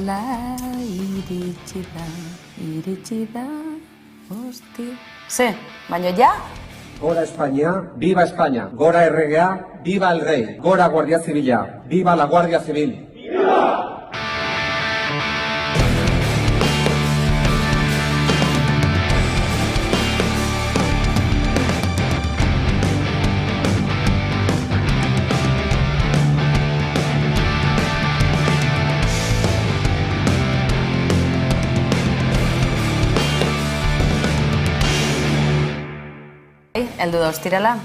Ala iritsi da, hosti. Ze, baino ja? Gora España, viva España. Gora erregea, viva el rey. Gora Guardia Zibila, viva la Guardia Civil. ¡Viva! Heldu da ostirala.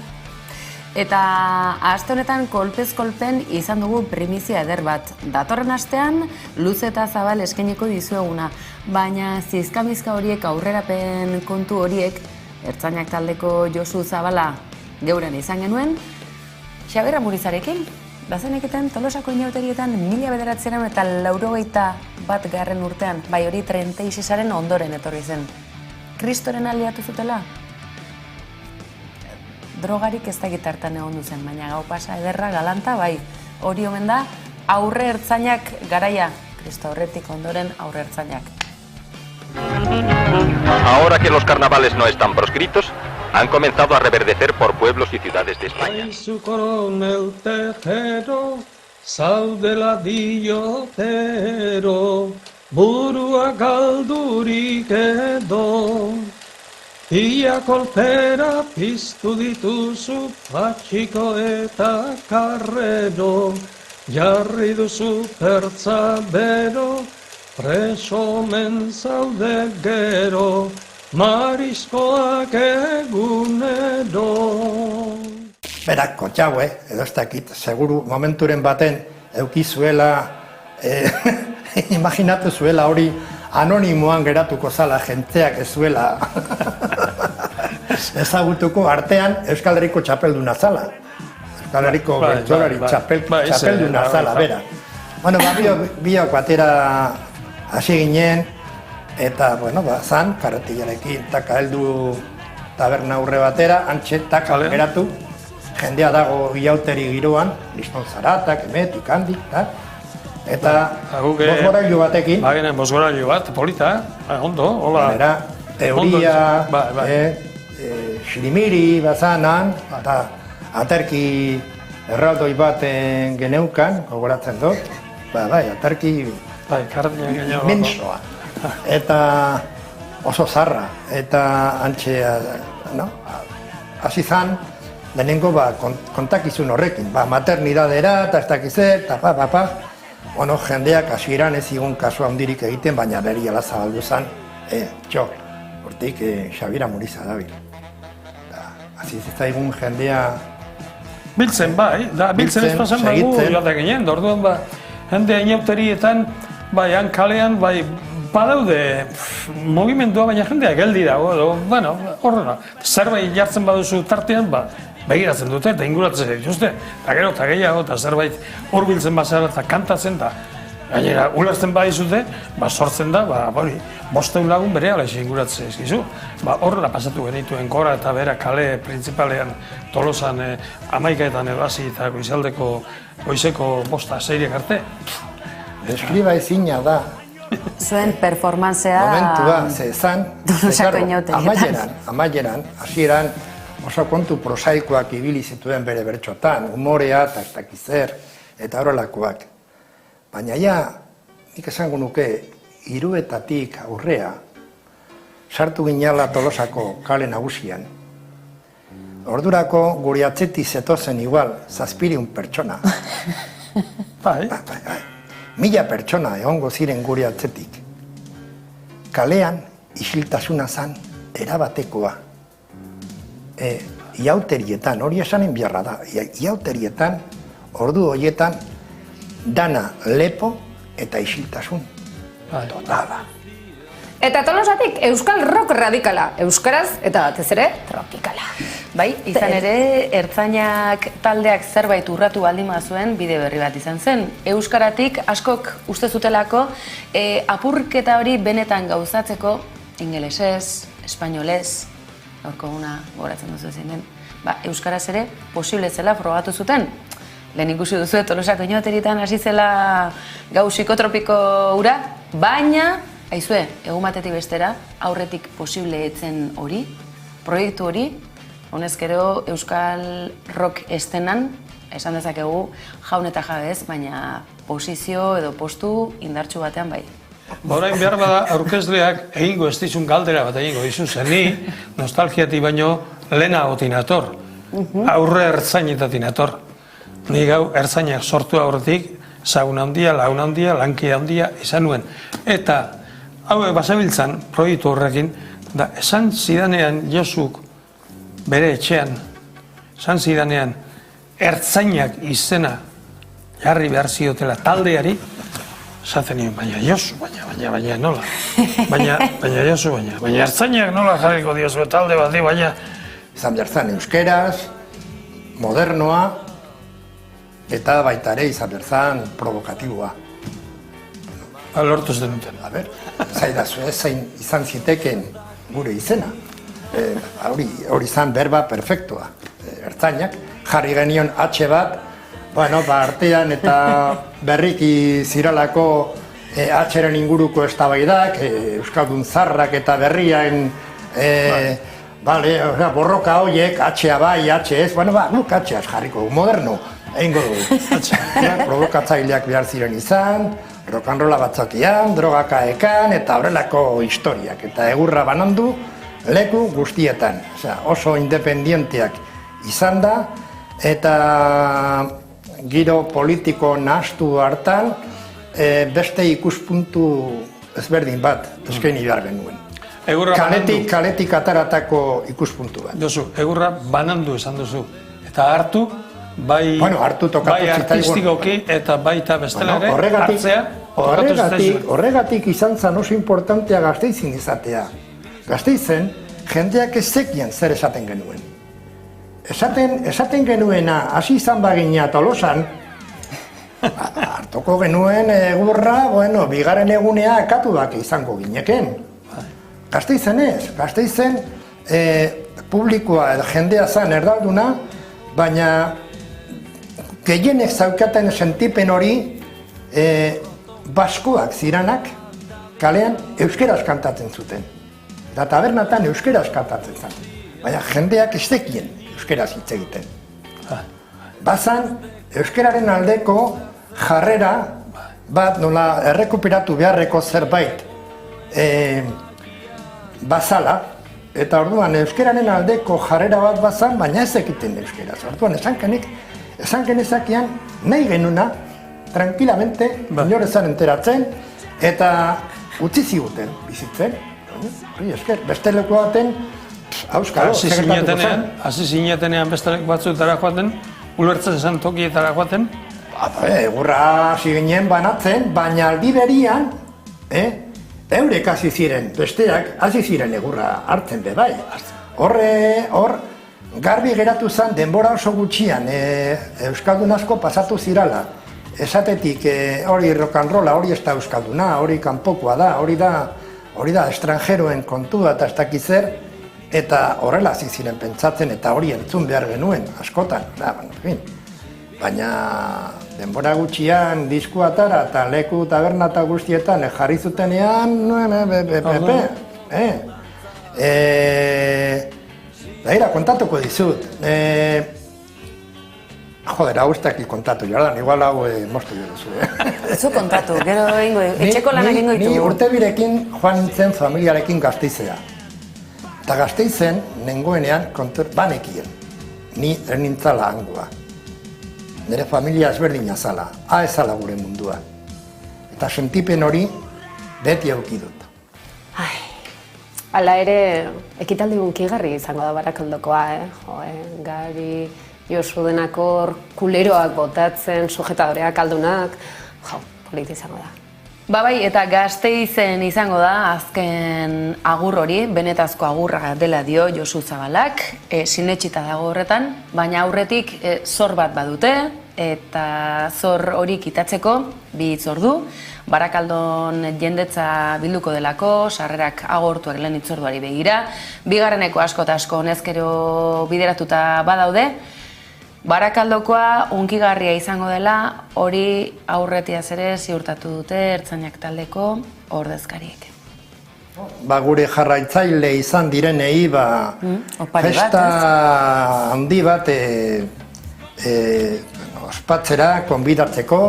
Eta aste honetan kolpez kolpen izan dugu primizia eder bat. Datorren astean luze eta zabal eskainiko dizueguna, baina zizkamizka horiek aurrerapen kontu horiek Ertzainak taldeko Josu Zabala geuren izan genuen Xabier Amurizarekin. Bazeneketen Tolosako inauterietan 1981 urtean, bai hori 36aren ondoren etorri zen. Kristoren aliatu zutela? Drogarik ez da gitartan egon duzen, baina gau pasa ederra galanta, bai, hori omen da aurre ertzainak garaia, Kristo aurretik ondoren aurre ertzainak. Ahora que los carnavales no están proscritos, han comenzado a reverdecer por pueblos y ciudades de España. Su coronel Tejero, zaudela diotero, burua galdurik edo. Ia kolpera piztu dituzu patxiko eta karrero, jarri duzu pertza bero, preso omen zaude gero, mariskoak egunero. Berak kotxaue, edo ez dakit, seguru momenturen baten eukizuela, imaginatu zuela hori anonimoan geratuko zala, jenteak ez zuela ezagutuko artean Euskal Herriko txapelduna zala. Euskal Herriko bertsolari txapelduna zala, bera. Bueno, biok batera hasi ginen, eta, bueno, zan, karretillarekin, taka heldu taberna aurre batera, antxe, taka geratu, jendea dago iauteri giroan, liston zaratak, emetik, handik, eta bosgorailu batekin. Bagenen bosgorailu bat, polita, ondo, hola. Teoria, xirimiri bazanan, eta aterki erraldoi baten geneukan, gogoratzen dut, aterki mensoa. Eta oso zarra, eta antxe, hasi zan, lehenengo kontakizun horrekin, maternidadera, eta ez dakizer, eta Bueno, jendeak hasieran ez zigun kasu handirik egiten, baina berehala zabaldu zen, hortik Xabier Amuriza dabil. Hasi zitzaigun jendea... Biltzen bai, biltzen ez pasan bagu joate ginen, orduan jendea inauterietan, han kalean, badaude mugimendua, baina jendea geldi dago, bueno, horrela, zerbait jartzen baduzu tartean, begiratzen dute eta inguratzen dituzte, eta gero eta gehiago eta zerbait hurbiltzen bazara eta kantatzen da. Gainera, ulertzen badizute, sortzen da, 500 lagun berehala inguratzen ezkizu. Horrela pasatu genituen Gora eta bera kale printzipalean Tolosan 11etan hasi eta goizeko 5-6 arte. Deskriba ezina da. Zuen performantzea... Momentua, zezan, amaieran, hasieran, oso kontu prosaikoak ibili zituen bere bertxotan, humorea eta ez dakizer, eta horrelakoak. Baina nik esango nuke, Hiruetatik aurrea, sartu ginala Tolosako kale nagusian. Ordurako gure atzetik zetozen igual, 700 pertsona. 1000 pertsona egongo ziren gure atzetik. Kalean, isiltasuna zan, erabatekoa. Iauterietan, hori esanen biharra da, iauterietan, ordu horietan, dana lepo eta isiltasun. Totada. Eta Tolosatik euskal rock radikala, euskaraz eta batez ere tropikala. Bai, izan ere, Ertzainak taldeak zerbait urratu baldin bazuen bide berri bat izan zen. Euskaratik askok uste zutelako apurketa hori benetan gauzatzeko ingelesez, espainolez, gaurko guna goratzen duzu ezin den, euskaraz ere posible zela frogatu zuten. lehen ikusi duzu, Tolosako inoteritan hasi zela gau psikotropiko ura, baina, aizue, egun batetik bestera, aurretik posible etzen hori, proiektu hori, honezkero Euskal Rock estenan, esan dezakegu jaun eta jabez, baina posizio edo postu indartsu batean bai. Orain behar bada aurkezleak egingo ez dizun galdera bat egingo dizun zeni, nostalgiatik baino lehenagotik nator, aurre ertzainetatik nator. Ni gau ertzainak sortu aurretik, zagun handia, lagun handia, lanki handia izan nuen. Eta hau basabiltzan proiektu horrekin, da esan zidanean Josuk bere etxean, esan zidanean ertzainak izena jarri behar ziotela taldeari, esaten nien, baina Josu, baina nola, baina Josu, baina ertzainak nola jarriko diozu talde bat di, baina... Izan behar zan euskeraz, modernoa, eta baita ere izan behar zan provokatiboa. Lortu ez denuten. A ber, zaidazu ez zain izan ziteken gure izena. Hori izan berba perfektua. Ertzainak, jarri genion H bat, artean eta berriki ziralako H-ren inguruko eztabaidak, Euskaldun zarrak eta berriaen borroka horiek, H-a bai, H ez, guk H-az jarriko, moderno, egingo dugu. Provokatzaileak behar ziren izan, rock'n'rolla batzokian, drogaka ekan, eta horrelako historiak. Eta egurra banandu, leku guztietan. Oso independienteak izan da, eta giro politiko nahastu hartan, beste ikuspuntu ezberdin bat eskaini behar genuen. Kaletik ataratako ikuspuntu bat. Josu, egurra banandu esan duzu. Eta hartu, bai artistikoki eta baita bestelare hartzea. Horregatik izan zan oso importantea Gasteizin izatea. Gasteizen, jendeak ez zekien zer esaten genuen. Esaten genuena, hasi izan bagina Tolosan, hartuko genuen egurra, bigarren egunea akatuak izango gineken. Gasteizen ez, Gasteizen publikoa edo jendea zan erdalduna, baina gehienek zaukaten sentipen hori baskoak ziranak kalean euskeraz kantatzen zuten. Eta tabernatan euskeraz kantatzen zen. Baina jendeak ez zekien euskeraz hitz egiten. Bazan euskeraren aldeko jarrera bat nola errekuperatu beharreko zerbait bazala, eta orduan euskeraren aldeko jarrera bat bazan, baina ez ekiten euskeraz. Orduan esan genezakian nahi genuna, tranquilamente, inorezan enteratzen, eta utzi ziguten bizitzen. Beste leku baten, auskalo, segertatuko zen. Hasi zinetenean beste leku batzuetara joaten, ulertzen zen tokietara joaten? Egurra hasi ginen banatzen, baina aldi berian, eurek hasi ziren, besteak hasi ziren egurra hartzen be bai. Hor, garbi geratu zen denbora oso gutxian, Euskaldun asko pasatu zirala. Esatetik hori rock'n'rolla, hori ez da Euskalduna, hori kanpokoa da, hori da estranjeroen kontua eta ez dakiz zer, eta horrela hasi ziren pentsatzen eta hori entzun behar genuen, askotan. Baina denbora gutxian diskua atara eta leku taberna eta guztietan jarri zutenean, Daira, kontatuko dizut. Joder, hau ez dakit kontatu, Jordan, igual hau moztu jo duzu. Zu kontatu, gero etxeko lanak egingo ditugu. Ni urtebirekin joan nintzen familiarekin Gasteizera. Eta Gasteizen, nengoenean, banekien. Ni nintzala hangoa. Nire familia ezberdina zala, ezala gure mundua. Eta sentipen hori beti aukidut. Hala ere, ekitaldi hunkigarri izango da Barakaldokoa, Gari, Josu denakor, kuleroak botatzen, sujetadoreak aldunak, politi izango da. Bai, eta Gasteizen izango da azken agur hori, benetazko agurra dela dio Josu Zabalak, sinetxita dago horretan, baina aurretik zor bat badute, eta zor hori kitatzeko bi hitz ordu, Barakaldon jendetza bilduko delako, sarrerak agortuak lehen hitzorduari begira, bigarreneko asko eta asko honezkero bideratuta badaude, Barakaldokoa hunkigarria izango dela, hori aurretiaz ere ziurtatu dute ertzainak taldeko ordezkariek. Gure jarraitzaile izan direnei, festa handi bat ospatzera, konbidatzeko,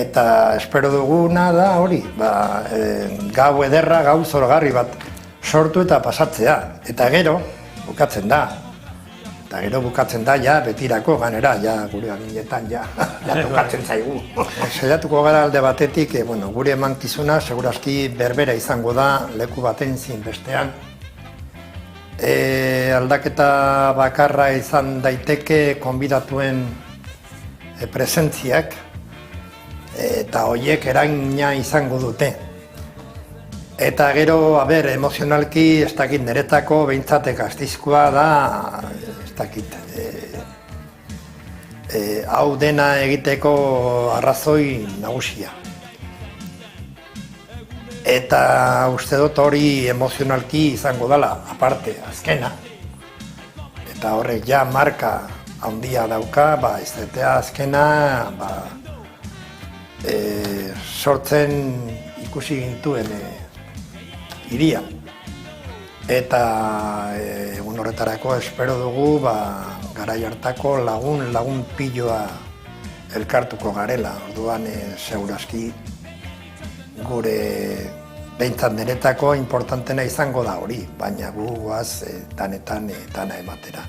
eta espero duguna da hori, gau ederra, gau zorgarri bat sortu eta pasatzea. Eta gero, bukatzen da. Eta gero bukatzen da, betirako ganera, gure aginetan, tokatzen zaigu. Saiatuko gara alde batetik, gure emankizuna, segurazki berbera izango da, leku baten zin bestean. Aldaketa bakarra izan daiteke konbidatuen presentziak, eta horiek eragina izango dute. Eta gero, emozionalki, ez dakit niretako, behintzate gaztizkoa da, ez dakit, hau dena egiteko arrazoi nagusia. Eta uste dut hori emozionalki izango dela, aparte, azkena. Eta horrek marka handia dauka, ez dute azkena, sortzen ikusi gintuen iria. Eta egun horretarako espero dugu garai hartako lagun piloa elkartuko garela. Orduan segurazki gure behintzat niretako importantena izango da hori, baina gu guaz danetan dana ematera.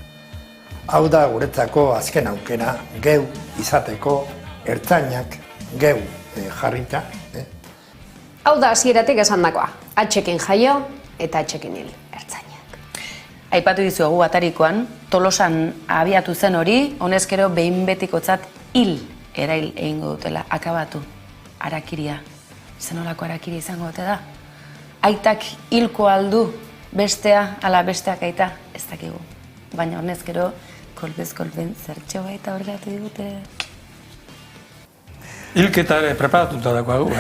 Hau da guretzako azken aukera, geu izateko ertzainak, geu jarrita. Hau da hasieratik esandakoa, atxekin jaio eta atxekin hil ertzainak. Aipatu dizuegu atarikoan, Tolosan abiatu zen hori, honezkero behin betikotzat hil erail egingo dutela, akabatu, harakiria. Zenolako harakiria izango dute da? Aitak hilko aldu, bestea, ala besteak aita, ez dakigu. Baina honezkero, kolpez-kolpen zertxo baita horretu digute. Hilketa ere preparatuta dagoagu,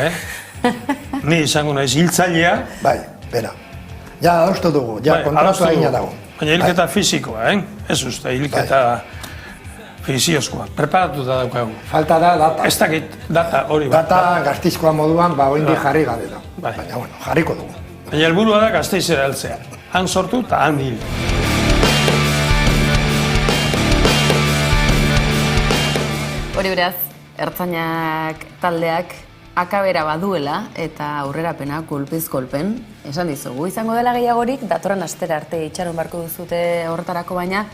Ni izango naiz hiltzailea. Bai, bera. Adostu dugu, kontratua egina dago. Baina hilketa fizikoa, ez uste, hilketa fiziozkoa. Preparatuta daukagu. Falta da data. Ez dakit data hori bat. Data gaztizkoa moduan, oindi jarri gabe da. Baina, jarriko dugu. Baina helburua da Gasteizera heltzea. Han sortu eta han hil. Hori beraz, ertzainak taldeak akabera baduela eta aurrerapena kolpez-kolpen, esan dizugu. Izango dela gehiagorik, datorren astera arte itxaron barko duzute horretarako, baina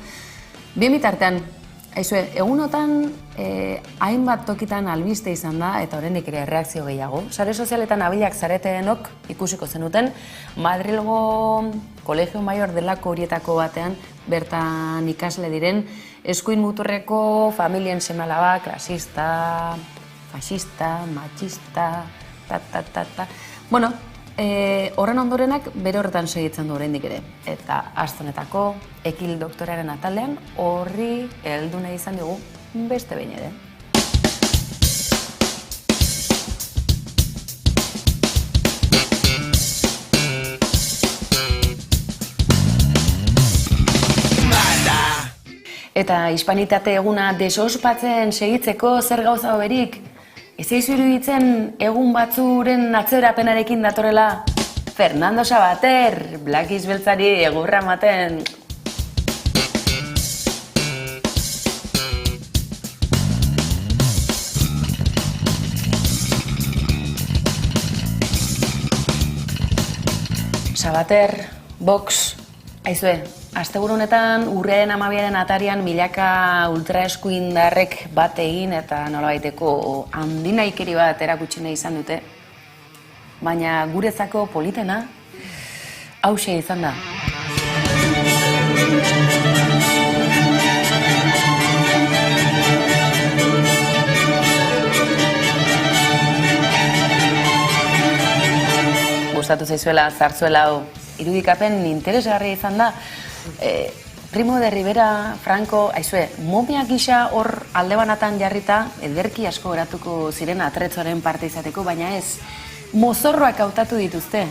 bien bitartean, egunotan hainbat tokitan albiste izan da eta oraindik ere erreakzio gehiago. Sare sozialetan abilak zareteenok ikusiko zenuten, Madrilgo Kolegio Maior delako horietako batean bertan ikasle diren eskuin muturreko familien seme-alabak, klasista, fascista, machista, Bueno, horren ondorenak bere horretan segitzen du oraindik ere. Eta astonetako Ekil doktoraren atalean horri heldu nahi izan dugu beste behin ere. Eta hispanitate eguna desospatzen segitzeko zer gauza hoberik? Ez eizu iruditzen egun batzuren atzerapenarekin datorrela Fernando Sabater, Blackis beltzari egurra ematen. Sabater, Vox, aizue, asteburu honetan urriaren 12 atarian milaka ultraeskuindarrek bat egin eta nolabaiteko handinaikeri bat erakutsi nahi izan dute. Baina guretzako politena hauxe izan da. Gustatu zaizuela zartzuela hau irudikapen interesgarria izan da. Primo de Rivera, Franco, aizue, momia gisa hor alde banatan jarrita, ederki asko geratuko ziren atretzoaren parte izateko, baina ez, mozorroak hautatu dituzte.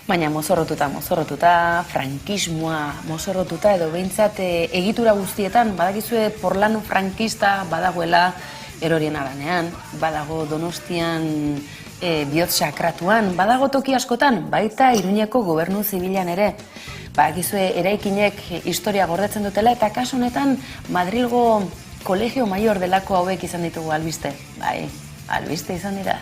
Baina mozorrotuta, frankismoa mozorrotuta edo behintzat egitura guztietan, badakizue porlano frankista badagoela erorien aranean, badago Donostian bihotz sakratuan, badago toki askotan, baita Iruñeko gobernu zibilan ere. Badakizue eraikinek historia gordetzen dutela eta kasu honetan Madrilgo Kolegio Mayor delako hauek izan ditugu albiste. Bai, albiste izan dira.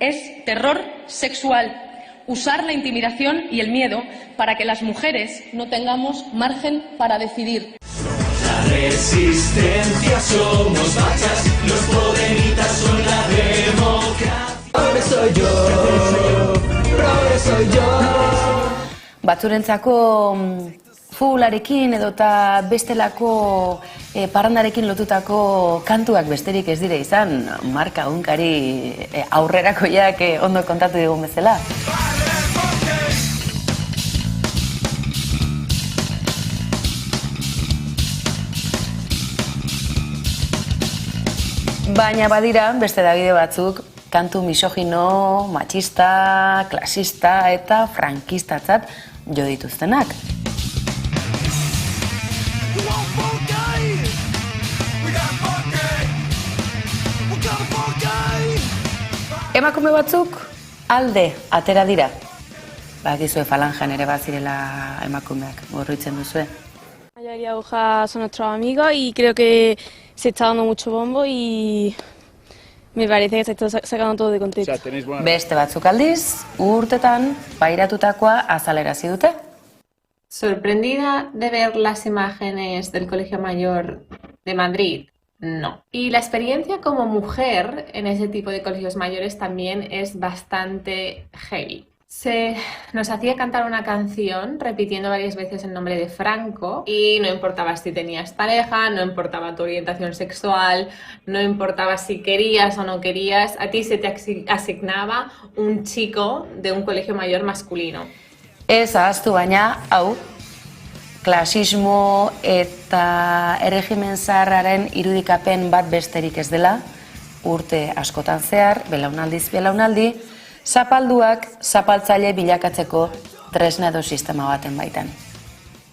Es terror sexual. Usar la intimidación y el miedo para que las mujeres no tengamos margen para decidir. La resistencia somos machas, los podemitas son la democracia. Progreso soy yo. Batzurentzako futbolarekin edota bestelako parrandarekin lotutako kantuak besterik ez dire izan, marka unkari aurrerakoiak ondo kontatu digun bezala. Baina badira beste Davide batzuk kantu misogino, machista, klasista eta frankistatzat jo dituztenak. Emakume batzuk alde atera dira. Bakizue falanjan ere bazirela emakumeak, gorritzen duzue. Mayari Aguja son nuestros amigos y creo que se está dando mucho bombo y me parece que se está sacando todo de contexto. Beste batzuk aldiz, urtetan pairatutakoa azalerazi dute. ¿Sorprendida de ver las imágenes del Colegio Mayor de Madrid? No. Y la experiencia como mujer en ese tipo de colegios mayores también es bastante heavy. Nos hacía cantar una canción repitiendo varias veces el nombre de Franco y no importaba si tenías pareja, no importaba tu orientación sexual, no importaba si querías o no querías, a ti se te asignaba un chico de un colegio mayor masculino. Ez ahaztu baina, hau, klasismo eta erregimen zaharraren irudikapen bat besterik ez dela, urte askotan zehar, belaunaldiz belaunaldi, zapalduak zapaltzaile bilakatzeko tresna edo sistema baten baitan.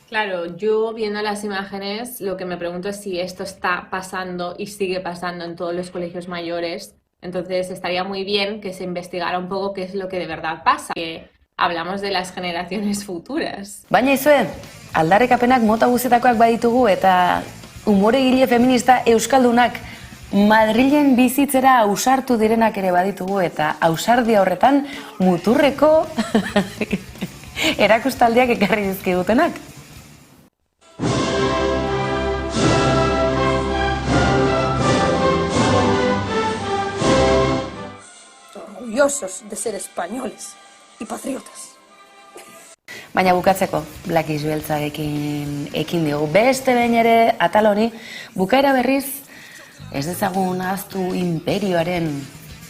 Claro, yo viendo las imágenes lo que me pregunto es si esto está pasando y sigue pasando en todos los colegios mayores. Entonces estaría muy bien que se investigara un poco qué es lo que de verdad pasa, que hablamos de las generaciones futuras. Baina izue, aldarrikapenak mota guztietakoak baditugu eta umoregile feminista euskaldunak Madrilen bizitzera ausartu direnak ere baditugu eta ausardia horretan muturreko erakustaldiak ekarri dizkigutenak. Orgullosos de ser españoles y patriotas. Baina bukatzeko, Black Isbeltzarekin ekin diogu. Beste behin ere atal honi, bukaera berriz, ez dezagun ahaztu imperioaren,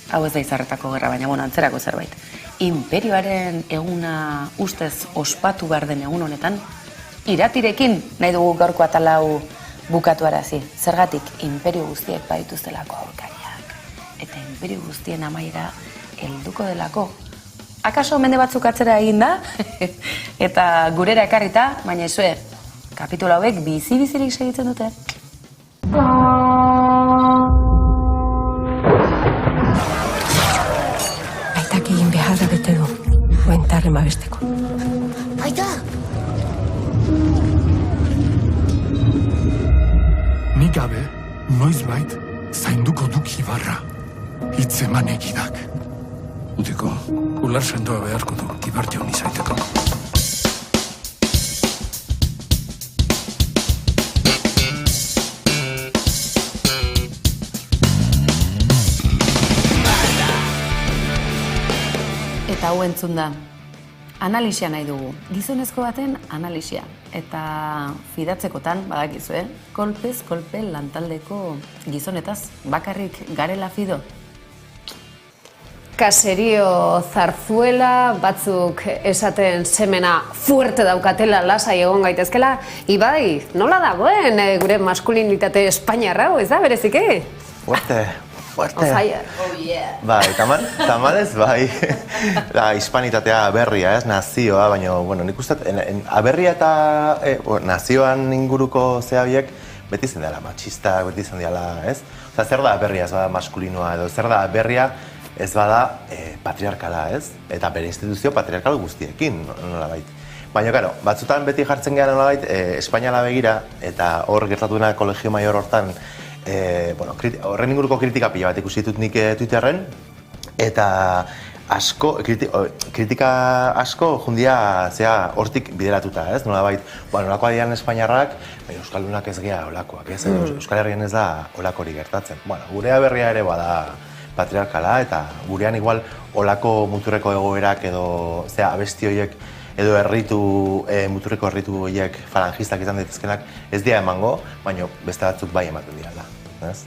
hau ez da izarretako gerra, baina antzerako zerbait, imperioaren eguna ustez ospatu behar den egun honetan, iratirekin nahi dugu gaurko atalau bukatuarazi. Zergatik, imperio guztiek badituztelako aurkariak, eta imperio guztien amaiera helduko delako. Akaso mende batzuk atzera egin da, eta gurera ekarrita, baina ezue, kapitula hauek bizi-bizirik segitzen dute. Aitak egin beharra bete du, buentarren babesteko. Aita! Nik gabe, noizbait, zainduko duk Ibarra, hitzeman egidak. Utiko, ular sendoa beharko du, Ibarte honi zaiteko. Eta hau entzun da, analisia nahi dugu, gizonezko baten analisia. Eta fidatzekotan, badakizu, kolpez, kolpe lantaldeko gizonetaz, bakarrik garela fido. Caserio Zarzuela, batzuk esaten semena fuerte daukatela, lasai egon gaitezkela. Ibai, nola dagoen gure maskulinitate espainiarra, ez da, bereziki? Fuerte. On fire. Oh, yeah. Bai, tamalez, bai. Hispanitatea aberria, ez, nazioa, baina, bueno, nik uste, aberria eta nazioan inguruko zehabiek beti zen dela matxista, beti zen dela, ez? Oza, zer da aberria ez bada maskulinoa edo, zer da aberria ez bada patriarkala, ez? Eta bere instituzio patriarkal guztiekin, nolabait. Baina, karo, batzutan beti jartzen gehan nolabait, Espainiala begira, eta hor gertatuena Kolegio Maior hortan, horren inguruko kritika pila bat ikusi ditut nik Twitterren, eta kritika asko jundia hortik bideratuta, ez? Nolabait, nolakoa dian Espainiarrak, Euskaldunak ez gea olakoak, ez? Euskal Herrian ez da olakori gertatzen. Gure aberria ere bada patriarkala, eta gurean igual olako muturreko egoerak edo abesti horiek edo muturreko erritu horiek falangistak izan daitezkenak ez dira emango, baina beste batzuk bai ematen dirala, ez?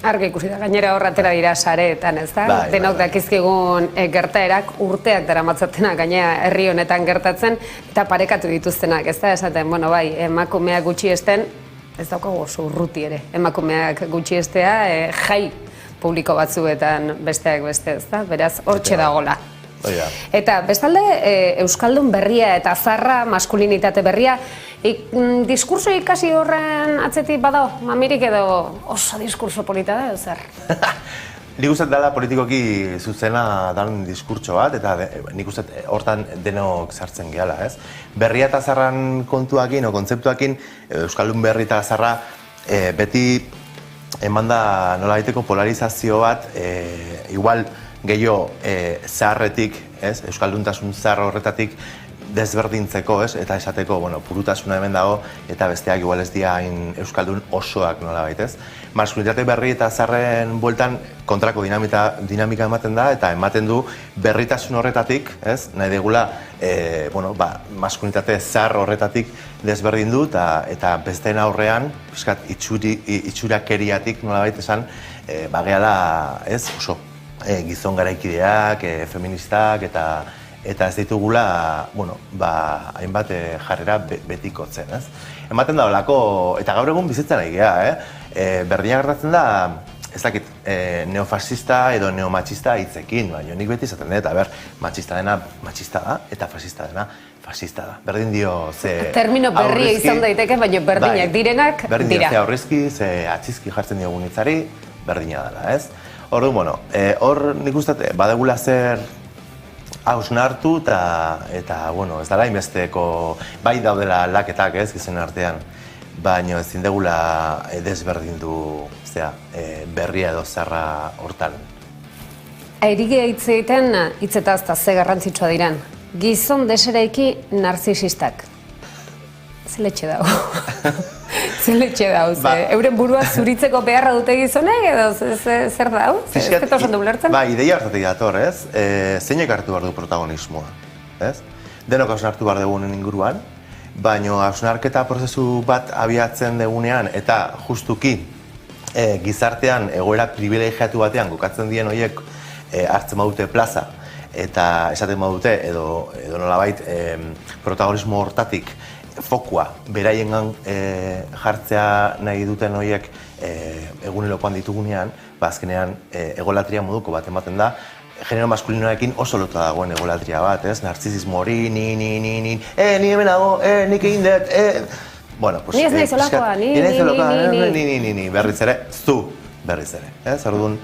Argi ikusi da, gainera horratera dira sareetan, ez da? Denok dakizkigun gertaerak urteak daramatzatenak gainera herri honetan gertatzen eta parekatu dituztenak, ez da? Esaten, bai, emakumeak gutxiesten, ez daukagu oso urruti ere, emakumeak gutxiestea jai publiko batzuetan besteak beste, ez da? Beraz, hortxe dagoela. Eta bestalde, Euskaldun berria eta zarra, maskulinitate berria, diskurso ikasi horren atzetik badao, mamirik edo oso diskurso polita da, edo zer? Nik uste dela politikoki zuzena dan diskurtso bat, eta nik uste hortan denok sartzen gehala, ez? Berria eta zarran kontuakin, o kontzeptuakin, Euskaldun berri eta zarra beti eman da nola baiteko polarizazio bat, igual gehiago zaharretik, Euskalduntasun zahar horretatik desberdintzeko, eta esateko, purutasuna hemen dago, eta besteak igual ez dira Euskaldun osoak nolabait, ez? Maskulinitate berri eta zaharren bueltan kontrako dinamika ematen da, eta ematen du berritasun horretatik, nahi degula, maskulinitate zahar horretatik desberdindu, eta besteen aurrean, itxurakeriatik nolabait esan, bageala, oso gizon garaikideak, feministak, eta ez ditugula, hainbat jarrera betikotzen, ez? Ematen da olako, eta gaur egun bizitzen nahi geha, berdina gertatzen da, ez dakit, neofascista edo neomatxista hitzekin, baina nik beti izaten dut, matxista dena matxista da, eta fascista dena fascista da. Berdin dio, ze termino berria izan daiteke, baina berdinak direnak dira. Berdin dio, ze aurrizki, ze atxizki jartzen diogun hitzari, berdina dela, ez? Orduan, hor nik uste badegula zer hausnartu eta ez dela inbesteko, bai daudela laketak ez gizen artean, baina ezin degula desberdindu berria edo zarra hortan. Airigia hitz egiten hitzetaz eta ze garrantzitsua diran. Gizon desereiki narzisistak. Zeletxe dago. Zeletxe dago, euren burua zuritzeko beharra dute gizonek edo zer dago? Ez eta osan dugulertzen? Ba, ideia hartatik dator, ez? Zeinek hartu behar du protagonismoa, ez? Denok hausnartu behar dugunen inguruan, baina hausnarketa prozesu bat abiatzen dugunean eta justuki gizartean egoera privilegiatu batean kokatzen dien horiek hartzen badute plaza eta esaten badute edo nolabait protagonismo hortatik fokua beraiengan jartzea nahi duten horiek egunerokoan ditugunean, azkenean egolatria moduko bat ematen da, genero maskulinoekin oso lotua dagoen egolatria bat, ez? Narzisismo hori, ni hemen dago, nik egin dut, ni ez nahi zolakoa, ni, berriz ere, zu berriz ere, ez? Orduan,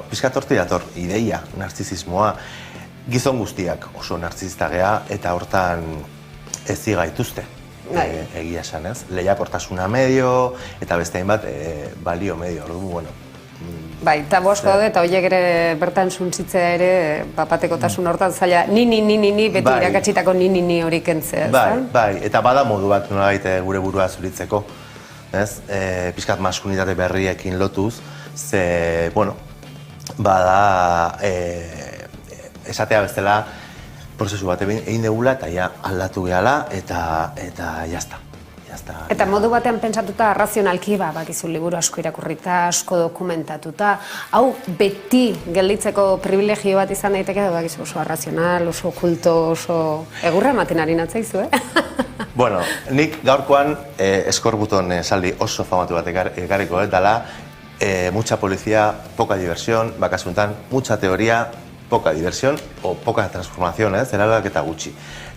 pixkat horti dator, ideia, narzisismoa, gizon guztiak oso narzisista gea eta hortan ezi gaituzte. Egia esan, ez? Lehiakortasuna medio, eta beste hainbat balio medio, orduan, Bai, eta bosko daude, eta horiek ere bertan zuntzitzea ere, bapatekotasun hortan zaila, ni, beti irakatsitako ni hori kentzea, ez? Bai, eta bada modu bat nolabait gure burua zuritzeko, ez? Pixkat maskulinitate berriekin lotuz, ze, bada, esatea bestela, prozesu bat egin degula eta ja aldatu gehala eta jazta. Eta modu batean pentsatuta, razionalki, bakizu liburu asko irakurrita, asko dokumentatuta, hau beti gelditzeko privilegio bat izan daiteke, bakizu oso arrazional, oso okulto, oso egurra ematen ari natzaizu, Bueno, nik gaurkoan eskorbuton esaldi oso famatu bat ekarriko, dala mucha policía, poca diversión, bakasuntan, mucha teoría, poca diversión, o poca transformación, eraldaketa gutxi.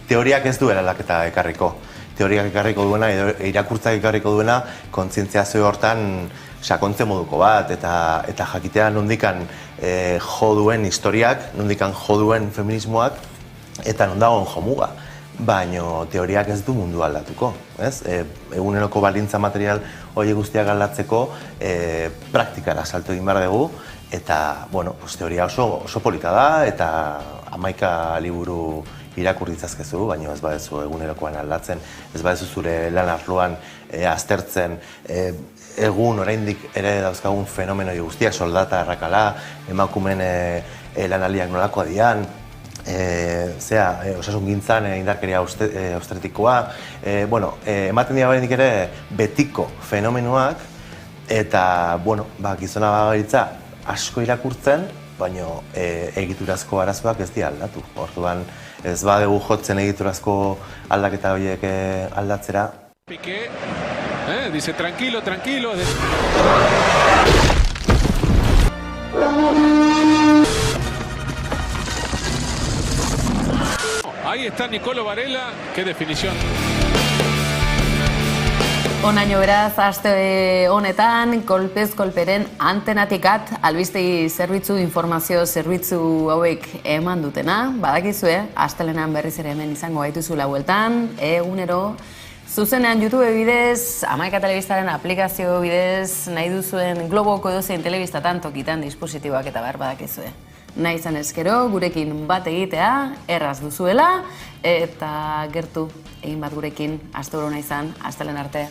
Teoriak ez du eraldaketa ekarriko. Teoriak ekarriko duena, irakurtzak ekarriko duena, kontzientziazio hortan sakontze moduko bat, eta jakitea nondikan jo duen historiak, nondikan jo duen feminismoak, eta nondagoen jomuga. Baina teoriak ez du mundu aldatuko. Eguneroko balintza material hori guztiak aldatzeko praktikara salto egin behar dugu, eta teoria oso polita da, eta 11 liburu irakur ditzazkezu, baina ez badezu egunerokoan aldatzen, ez badezu zure lan arloan aztertzen, egun oraindik ere dauzkagun fenomenoi guztiak, soldata errakala, emakumen lanaldiak nolakoa dian, osasun gintzan indarkeria austretikoa, ematen dira barendik ere betiko fenomenoak, eta, gizona bagaritza asko irakurtzen, baina egiturazko arazoak ez dira aldatu. Orduan, ez badegu jotzen egiturazko aldaketa horiek aldatzera. Piqué, dice tranquilo, tranquilo. Ahí está Nicolo Varela, qué definición. Onaino beraz, aste honetan, kolpez kolperen antenatikat albistegi zerbitzu, informazio zerbitzu hauek eman dutena. Badakizue, astelenan berriz ere hemen izango gaituzula bueltan, egunero, zuzenean YouTube bidez, 11 telebistaren aplikazio bidez, nahi duzuen globoko edozein telebistatan tokitan dispositiboak eta bar badakizue. Nahi izan ezkero, gurekin bat egitea, erraz duzuela, eta gertu egin bat gurekin, asteburu nahi izan, astelen arte.